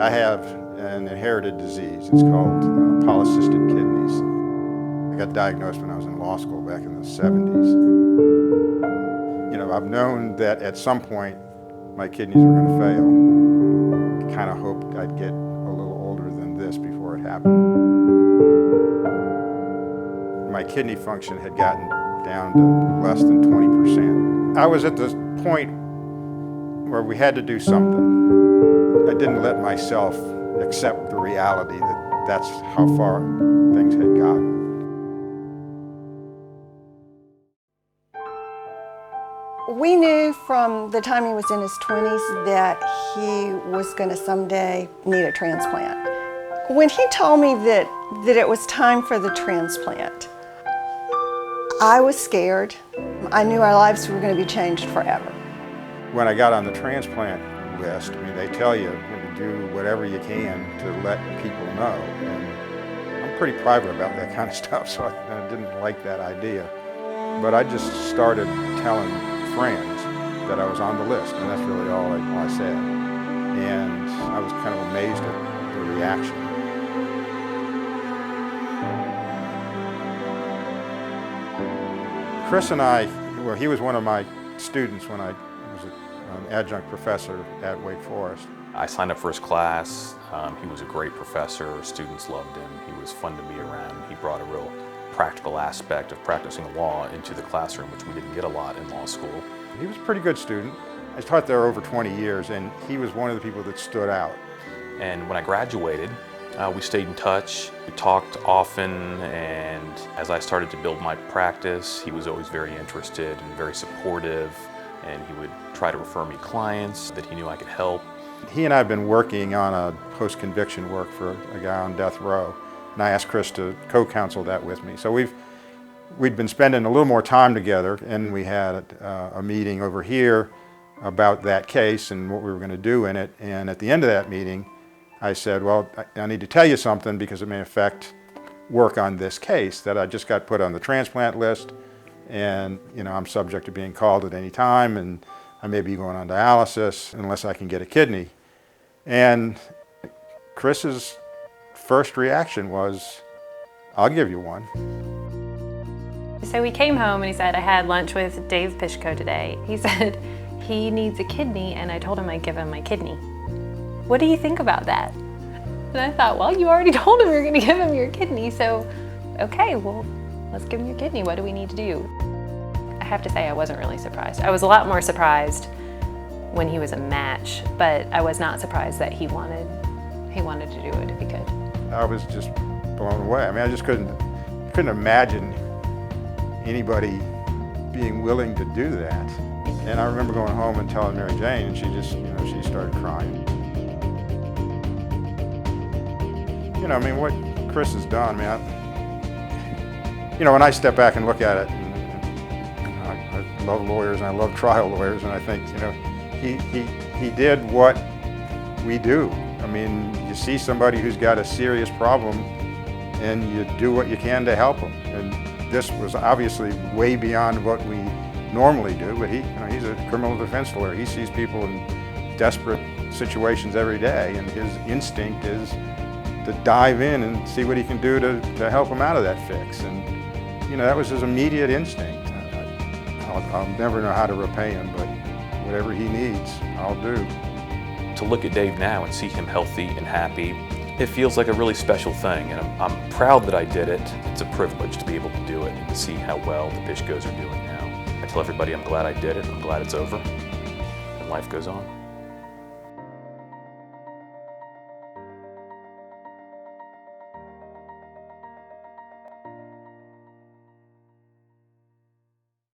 I have an inherited disease. It's called polycystic kidneys. I got diagnosed when I was in law school back in the 70s. You know, I've known that at some point my kidneys were going to fail. I kind of hoped I'd get a little older than this before it happened. My kidney function had gotten down to less than 20%. I was at the point where we had to do something. I didn't let myself accept the reality that that's how far things had gotten. We knew from the time he was in his 20s that he was going to someday need a transplant. When he told me that it was time for the transplant, I was scared. I knew our lives were going to be changed forever. When I got on the transplant list, I mean, they tell you to do whatever you can to let people know. And I'm pretty private about that kind of stuff, so I didn't like that idea. But I just started telling friends that I was on the list, and that's really all I said. And I was kind of amazed at the reaction. Chris and I, well, he was one of my students when I was an adjunct professor at Wake Forest. I signed up for his class. He was a great professor. Students loved him. He was fun to be around. He brought a real practical aspect of practicing law into the classroom, which we didn't get a lot in law school. He was a pretty good student. I taught there over 20 years, and he was one of the people that stood out. And when I graduated, we stayed in touch. We talked often, and as I started to build my practice, he was always very interested and very supportive, and he would try to refer me clients that he knew I could help. He and I have been working on a post-conviction work for a guy on death row, and I asked Chris to co-counsel that with me. So we'd been spending a little more time together, and we had a meeting over here about that case and what we were going to do in it. And at the end of that meeting, I said, well, I need to tell you something because it may affect work on this case, that I just got put on the transplant list, and you know, I'm subject to being called at any time, and I may be going on dialysis unless I can get a kidney. And Chris's first reaction was, I'll give you one. So he came home and he said, I had lunch with Dave Pishko today. He said he needs a kidney, and I told him I'd give him my kidney. What do you think about that? And I thought, well, you already told him you're going to give him your kidney, so okay, well, let's give him your kidney. What do we need to do? I have to say I wasn't really surprised. I was a lot more surprised when he was a match, but I was not surprised that he wanted to do it if he could. I was just blown away. I mean, I just couldn't imagine anybody being willing to do that. And I remember going home and telling Mary Jane, and she just, you know, she started crying. You know, I mean, what Chris has done, I mean, you know, when I step back and look at it, and I love lawyers and I love trial lawyers, and I think, you know, he did what we do. I mean, you see somebody who's got a serious problem and you do what you can to help them. And this was obviously way beyond what we normally do, but you know, he's a criminal defense lawyer. He sees people in desperate situations every day, and his instinct is to dive in and see what he can do to help them out of that fix. And you know, that was his immediate instinct. I'll never know how to repay him, but whatever he needs, I'll do. To look at Dave now and see him healthy and happy, it feels like a really special thing, and I'm proud that I did it. It's a privilege to be able to do it and to see how well the Pishkos are doing now. I tell everybody I'm glad I did it, I'm glad it's over, and life goes on.